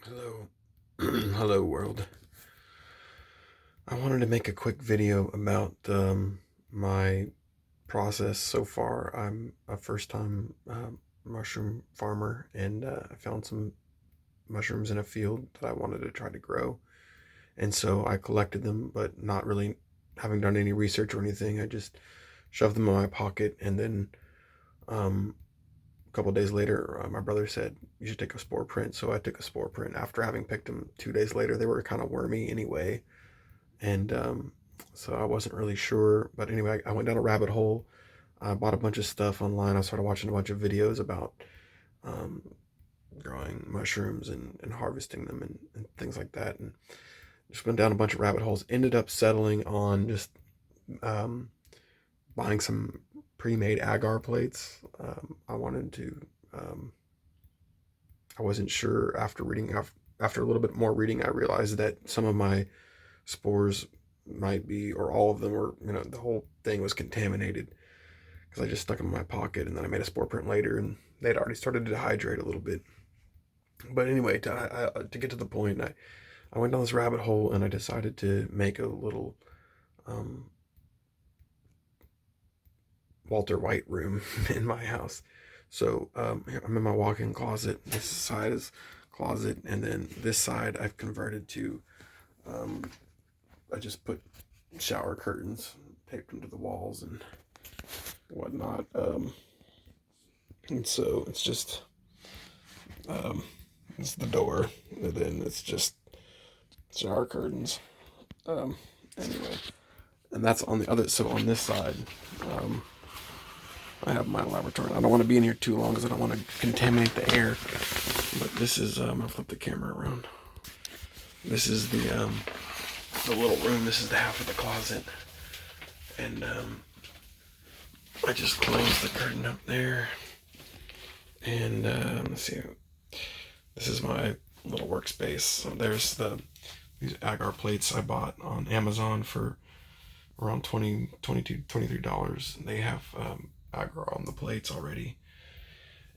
Hello, hello world. I wanted to make a quick video about my process so far. I'm a first-time mushroom farmer, and I found some mushrooms in a field that I wanted to try to grow, and so I collected them, but not really having done any research or anything. I just shoved them in my pocket, and then um, a couple days later, my brother said you should take a spore print. So I took a spore print. After having picked them 2 days later, they were kind of wormy anyway, and so I wasn't really sure. But anyway, I went down a rabbit hole. I bought a bunch of stuff online. I started watching a bunch of videos about um, growing mushrooms and harvesting them and things like that, and just went down a bunch of rabbit holes. Ended up settling on just um, buying some pre-made agar plates. I wanted to. Um, I wasn't sure after reading. After a little bit more reading, I realized that some of my spores might be, or all of them, or the whole thing was contaminated because I just stuck them in my pocket, and then I made a spore print later, and they'd already started to dehydrate a little bit. But anyway, to get to the point, I went down this rabbit hole, and I decided to make a little um, Walter White room in my house. So I'm in my walk-in closet. This side is closet, and then this side I've converted to. Um, I just put shower curtains, taped them to the walls and whatnot. And so it's just it's the door, and then it's just shower curtains. Um, anyway, and that's on the other. So on this side, um, I have my laboratory. I don't want to be in here too long because I don't want to contaminate the air. But this is I'll flip the camera around. This is the little room. This is the half of the closet, and I just closed the curtain up there. And let's see. This is my little workspace. So there's these agar plates I bought on Amazon for around $23. They have agar on the plates already,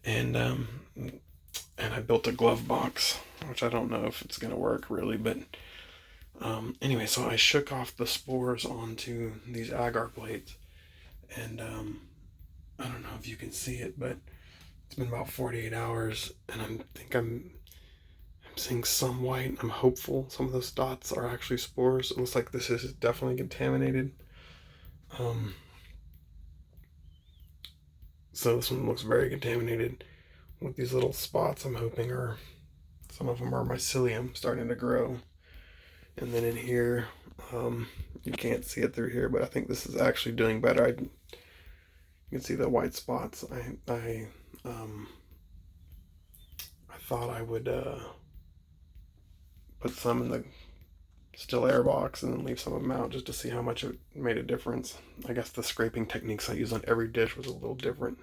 and I built a glove box, which I don't know if it's gonna work really, but anyway, so I shook off the spores onto these agar plates, and I don't know if you can see it, but it's been about 48 hours, and I'm seeing some white. I'm hopeful some of those dots are actually spores. It looks like this is definitely contaminated. Um, so this one looks very contaminated with these little spots. I'm hoping are some of them are mycelium starting to grow. And then in here, you can't see it through here, but I think this is actually doing better. You can see the white spots. I thought I would put some in the still air box and then leave some of them out just to see how much it made a difference. I guess the scraping techniques I use on every dish was a little different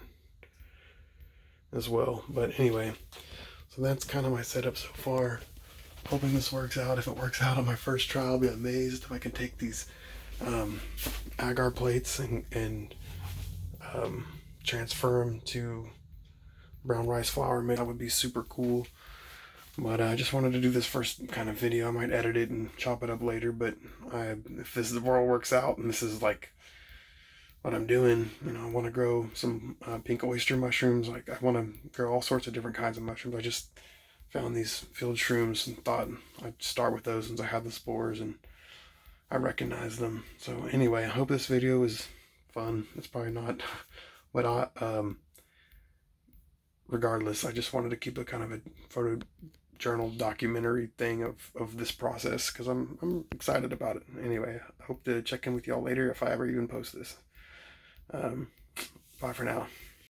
as well. But anyway, so that's kind of my setup so far. Hoping this works out. If it works out on my first try, I'll be amazed if I can take these agar plates and transfer them to brown rice flour. That would be super cool. But I just wanted to do this first kind of video. I might edit it and chop it up later, but if this world works out and this is like what I'm doing, I want to grow some pink oyster mushrooms. Like I want to grow all sorts of different kinds of mushrooms. I just found these field shrooms and thought I'd start with those since I had the spores and I recognize them. So anyway, I hope this video is fun. It's probably not, but regardless, I just wanted to keep a kind of a photo journal documentary thing of this process because I'm excited about it. Anyway, I hope to check in with y'all later if I ever even post this. Bye for now.